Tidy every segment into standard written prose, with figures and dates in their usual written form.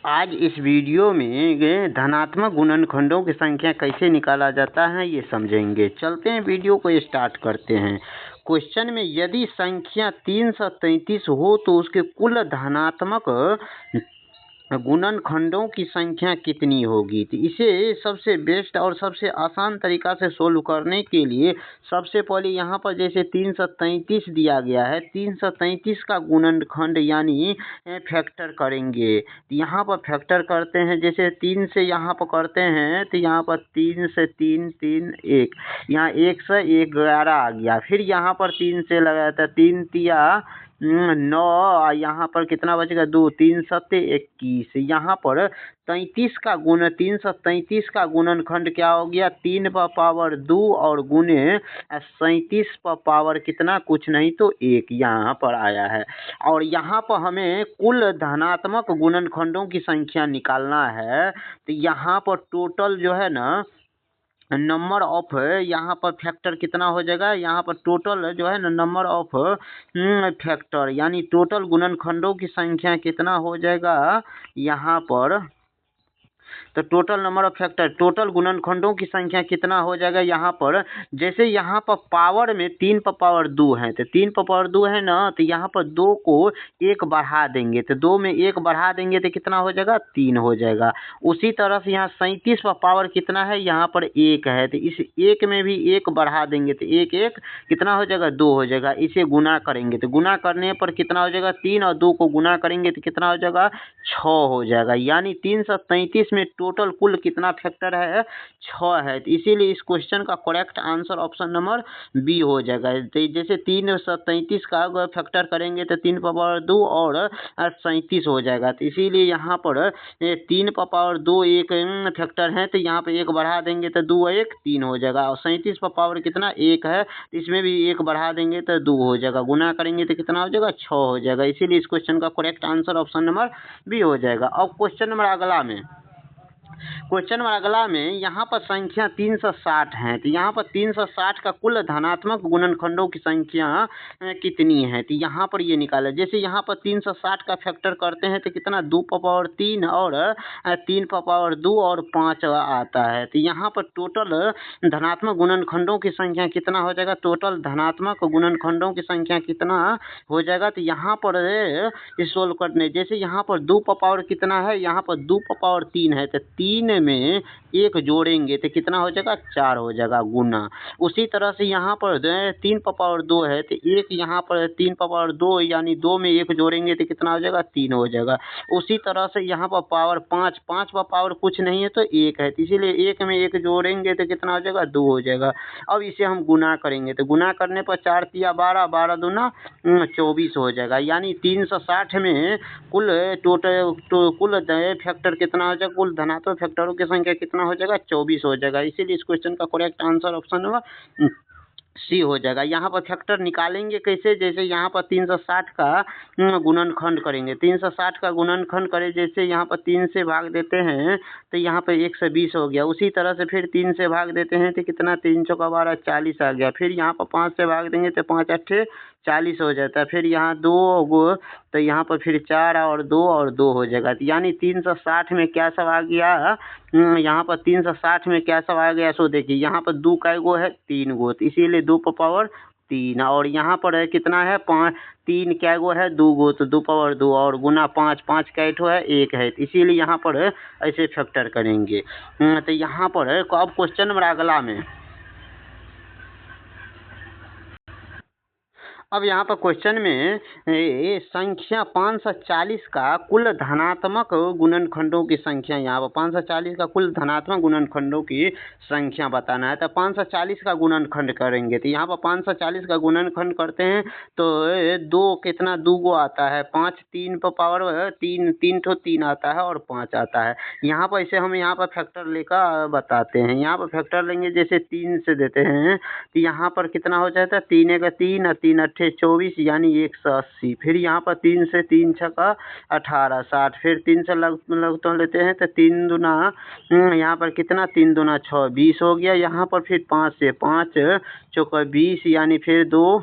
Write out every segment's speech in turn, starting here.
आज इस वीडियो में धनात्मक गुणनखंडों की संख्या कैसे निकाला जाता है ये समझेंगे। चलते हैं वीडियो को स्टार्ट करते हैं। क्वेश्चन में यदि संख्या 333 हो तो उसके कुल धनात्मक गुणनखंडों की संख्या कितनी होगी। तो इसे सबसे बेस्ट और सबसे आसान तरीका से सोल्व करने के लिए सबसे पहले यहाँ पर जैसे 333 दिया गया है, 333 का गुणनखंड यानी फैक्टर करेंगे। तो यहाँ पर फैक्टर करते हैं, जैसे 3 से यहाँ पर करते हैं तो यहाँ पर 3 से 3 3 1, यहाँ 1 से 11 आ गया। फिर यहाँ पर 3 से लगाया 3 तिया 9, यहाँ पर कितना बचेगा 2, 3 सत्ते 21। यहाँ पर 333 का गुणनखंड क्या हो गया 3 पर पावर 2 और गुने 37 पर पावर कितना, कुछ नहीं तो 1 यहाँ पर आया है। और यहाँ पर हमें कुल धनात्मक गुणनखंडों की संख्या निकालना है। तो यहाँ पर टोटल जो है ना नंबर ऑफ, यहाँ पर फैक्टर कितना हो जाएगा, यहाँ पर टोटल जो है ना नंबर ऑफ फैक्टर यानी टोटल गुणनखंडों की संख्या कितना हो जाएगा यहाँ पर। तो total number of factor, total गुणनखंडों की संख्या कितना हो जाएगा यहाँ पर। जैसे यहाँ पर पावर में 3 पर पावर 2 है, तो 3 पर पावर 2 है ना, तो यहाँ पर 2 को 1 बढ़ा देंगे, तो 2 में 1 बढ़ा देंगे तो कितना हो जाएगा 3 हो जाएगा। उसी तरह से यहाँ 37 पर पावर कितना है, यहाँ पर 1 है, तो इस 1 में भी 1 बढ़ा देंगे तो 1 1 कितना हो जाएगा 2 हो जाएगा। इसे गुना करेंगे तो गुना करने पर कितना हो जाएगा 3 और 2 को गुना करेंगे तो कितना हो जाएगा 6 हो जाएगा। यानी 333 में टोटल कुल कितना फैक्टर है 6 है। तो इसीलिए इस क्वेश्चन का correct answer option number B हो जाएगा। तो जैसे 333 का फैक्टर करेंगे तो 3 पर पावर 2 और 37 हो जाएगा। तो इसीलिए यहाँ पर 3 पर पावर 2 एक फैक्टर है, तो यहाँ पे 1 बढ़ा देंगे तो 2 1 3 हो जाएगा। और 37 पर पावर कितना 1 है, तो इसमें भी 1 बढ़ा देंगे तो 2 हो जाएगा। गुना करेंगे तो कितना हो जाएगा 6 हो जाएगा। इसीलिए इस क्वेश्चन का correct answer option number B हो जाएगा। अब क्वेश्चन नंबर अगला में यहाँ पर संख्या 360 है, तो यहाँ पर 360 का कुल धनात्मक गुणनखंडों की संख्या कितनी है। तो यहाँ पर ये निकाला, जैसे यहाँ पर 360 का फैक्टर करते हैं तो कितना 2 पर पावर 3 और 3 पर पावर 2 और 5 आता है। तो यहाँ पर टोटल धनात्मक गुणनखंडों की संख्या कितना हो जाएगा, टोटल धनात्मक गुणनखंडों की संख्या कितना हो जाएगा। तो यहाँ पर सोल्व करने, जैसे यहाँ पर 2 पर पावर कितना है, यहाँ पर 2 पर पावर 3 है, तो 3 में 1 जोड़ेंगे तो कितना हो जाएगा 4 हो जाएगा गुना। उसी तरह से यहाँ पर 3 पर पावर 2 है, तो 1 यहाँ पर 3 पर पावर 2 यानी 2 में 1 जोड़ेंगे तो कितना हो जाएगा 3 हो जाएगा। उसी तरह से यहाँ पर पावर 5 पर पावर कुछ नहीं है तो 1 है, तो इसीलिए 1 में 1 जोड़ेंगे तो कितना हो जाएगा 2 हो जाएगा। अब इसे हम गुना करेंगे तो गुना करने पर 4 तिया 12, 12 दूना 24 हो जाएगा। यानी 360 में कुल कुल फैक्टर कितना हो जाएगा, कुल धनात्मक फैक्टरों की संख्या कितना हो जाएगा 24 हो जाएगा। इसीलिए इस क्वेश्चन का correct answer option number C हो जाएगा। यहाँ पर फैक्टर निकालेंगे कैसे, जैसे यहाँ पर 360 का गुणनखंड करेंगे, 360 का गुणनखंड करें, जैसे यहाँ पर 3 से भाग देते हैं तो यहाँ पर 120 हो गया। उसी तरह से फिर 3 से भाग देते हैं तो कितना 3 चौका 12 40 आ गया। फिर यहाँ पर 5 से भाग देंगे तो 5 8 40 हो जाता है। फिर यहाँ 2 गो तो यहाँ पर फिर 4 और 2 हो जाएगा। यानी 360 में क्या सब आ गया, यहाँ पर 360 में क्या सब आ गया, सो देखिए यहाँ पर 2 का गो है 3 गो, तो इसीलिए 2 पर पावर 3 और यहाँ पर है कितना है 5, 3 क्या गो है 2 गो, तो 2 पावर 2 और गुना 5 का 8 है 1 है, तो इसीलिए यहाँ पर ऐसे फैक्टर करेंगे। तो यहाँ पर अब क्वेश्चन नंबर अगला में, अब यहाँ पर क्वेश्चन में संख्या 540 का कुल धनात्मक गुणनखंडों की संख्या, यहाँ पर 540 का कुल धनात्मक गुणनखंडों की संख्या बताना है। तो 540 का गुणनखंड करेंगे, तो यहाँ पर 540 का गुणनखंड करते हैं तो 2 कितना 2 गो आता है, 5 3 पर पावर 3 ठो 3 आता है और 5 आता है। यहाँ पर इसे हम यहाँ पर फैक्टर लेकर बताते हैं। यहाँ पर फैक्टर लेंगे, जैसे 3 से देते हैं तो यहाँ पर कितना हो जाता है 3 1 3 और 3 8 24 यानी 180। फिर यहाँ पर 3 से 3 छक्का 18 60, फिर 3 से लगता लेते हैं तो 3 दूना यहाँ पर कितना 3 दूना 6 20 हो गया। यहाँ पर फिर 5 से 5 चौका 20 यानी फिर 2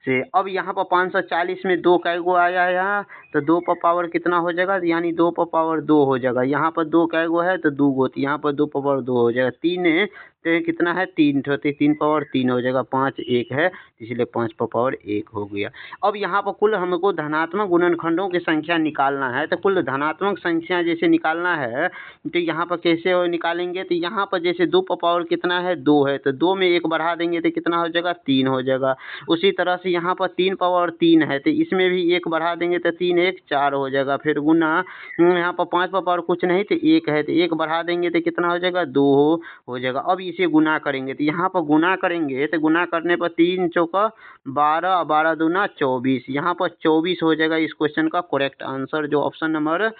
से। अब यहाँ पर 540 में 2 का गो आया यहाँ, तो तो 2 पर पावर कितना हो जाएगा, यानी 2 पर पावर 2 हो जाएगा। यहाँ पर 2 कै गो है तो 2 गो, तो यहाँ पर 2 पर पावर 2 हो जाएगा। 3 तो कितना है 3 तो 3 पावर 3 हो जाएगा। 5 1 है इसलिए 5 पर पावर 1 हो गया। अब यहाँ पर कुल हमको धनात्मक गुणनखंडों की संख्या निकालना है। तो कुल धनात्मक संख्या जैसे निकालना है तो यहाँ पर कैसे निकालेंगे, तो यहाँ पर जैसे 2 पर पावर कितना है 2 है, तो 2 में 1 बढ़ा देंगे तो कितना हो जाएगा 3 हो जाएगा। उसी तरह से यहाँ पर 3 पावर 3 है तो इसमें भी 1 बढ़ा देंगे तो 3 1 4 हो जाएगा। फिर गुना यहाँ पर 5 पर पावर कुछ नहीं तो 1 है तो 1 बढ़ा देंगे तो कितना हो जाएगा 2 हो जाएगा। अब इसे गुना करेंगे तो यहाँ पर गुना करेंगे तो गुना करने पर 3 चौका 12, 12 दूना 24, यहाँ पर 24 हो जाएगा इस क्वेश्चन का करेक्ट आंसर, जो ऑप्शन नंबर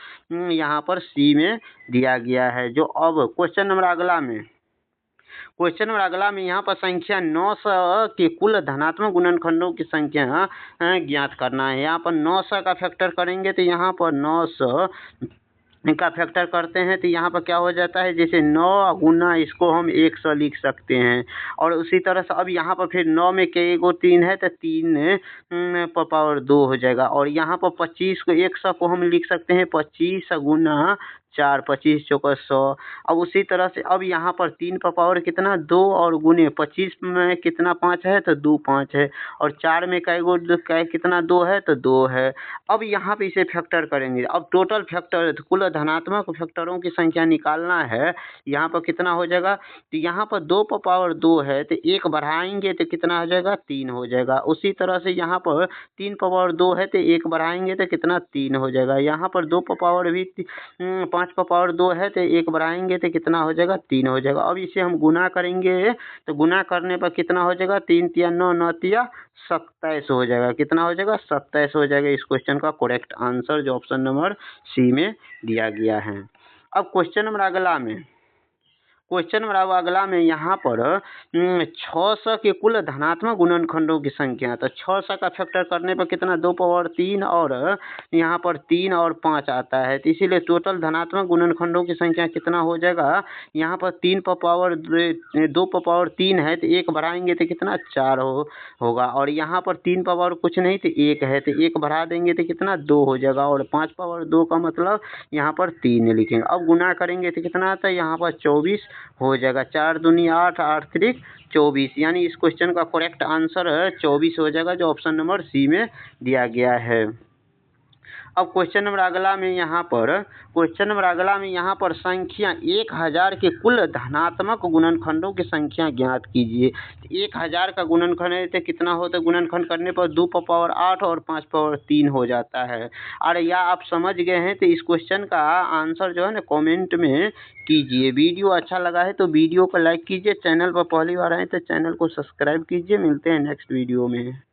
यहाँ पर सी में दिया गया है। जो अब क्वेश्चन नंबर अगला में यहाँ पर संख्या 900 के कुल धनात्मक गुणनखंडों की संख्या ज्ञात करना है। यहाँ पर 900 का फैक्टर करेंगे तो यहाँ पर 900 का फैक्टर करते हैं तो यहाँ पर क्या हो जाता है, जैसे 9 गुना इसको हम 100 लिख सकते हैं। और उसी तरह से अब यहाँ पर फिर 9 में कई गो 3 है तो 3 पर पावर 2 हो जाएगा। और यहाँ पर 25 को 100 को हम लिख सकते हैं 25 गुना 4, 25 चौका 100। अब उसी तरह से अब यहाँ पर 3 पर पावर कितना 2 और गुने 25 में कितना 5 है तो 2 5 है। और 4 में कई गो कितना 2 है तो 2 है। अब यहाँ पे इसे फैक्टर करेंगे। अब टोटल फैक्टर कुल धनात्मक फैक्टरों की संख्या निकालना है। यहाँ पर कितना हो जाएगा, तो यहाँ पर 2 पर पावर 2 है तो 1 बढ़ाएंगे तो कितना हो जाएगा 3 हो जाएगा। उसी तरह से यहाँ पर 3 पर पावर 2 है तो 1 बढ़ाएंगे तो कितना 3 हो जाएगा। यहाँ पर 2 पर पावर भी 5 पर पावर 2 है तो 1 बढ़ाएंगे तो कितना हो जाएगा 3 हो जाएगा। अब इसे हम गुना करेंगे तो गुना करने पर कितना हो जाएगा 3 तिया 9 9 तिया 27 हो जाएगा। कितना हो जाएगा 27 हो जाएगा इस क्वेश्चन का करेक्ट आंसर, जो ऑप्शन नंबर सी में दिया गया है। अब क्वेश्चन नंबर अगला में यहाँ पर 600 के कुल धनात्मक गुणनखंडों की संख्या। तो 600 का फैक्टर करने पर कितना 2 पावर 3 और यहाँ पर 3 और 5 आता है। तो इसीलिए टोटल धनात्मक गुणनखंडों की संख्या कितना हो जाएगा, यहाँ पर 3 पर पावर 2 पर पावर 3 है तो 1 बढ़ाएंगे तो कितना 4 होगा। और यहाँ पर 3 पर पावर कुछ नहीं तो 1 है तो 1 बढ़ा देंगे तो कितना 2 हो जाएगा। और 5 पावर 2 का मतलब यहाँ पर 3 लिखेंगे। अब गुना करेंगे तो कितना आता है, यहाँ पर 24 हो जाएगा। 4 दूनी 8, 8 त्रिक 24, यानी इस क्वेश्चन का करेक्ट आंसर 24 हो जाएगा, जो ऑप्शन नंबर सी में दिया गया है। अब क्वेश्चन नंबर अगला में यहाँ पर संख्या 1000 के कुल धनात्मक गुणनखंडों की संख्या ज्ञात कीजिए। 1000 का गुणनखंड है तो कितना होता है, गुणनखंड करने पर 2 पर पावर 8 और 5 पावर 3 हो जाता है। और या आप समझ गए हैं तो इस क्वेश्चन का आंसर जो है ना कमेंट में कीजिए। वीडियो अच्छा लगा है तो वीडियो को लाइक कीजिए, चैनल पर पहली बार आए तो चैनल को सब्सक्राइब कीजिए। मिलते हैं नेक्स्ट वीडियो में।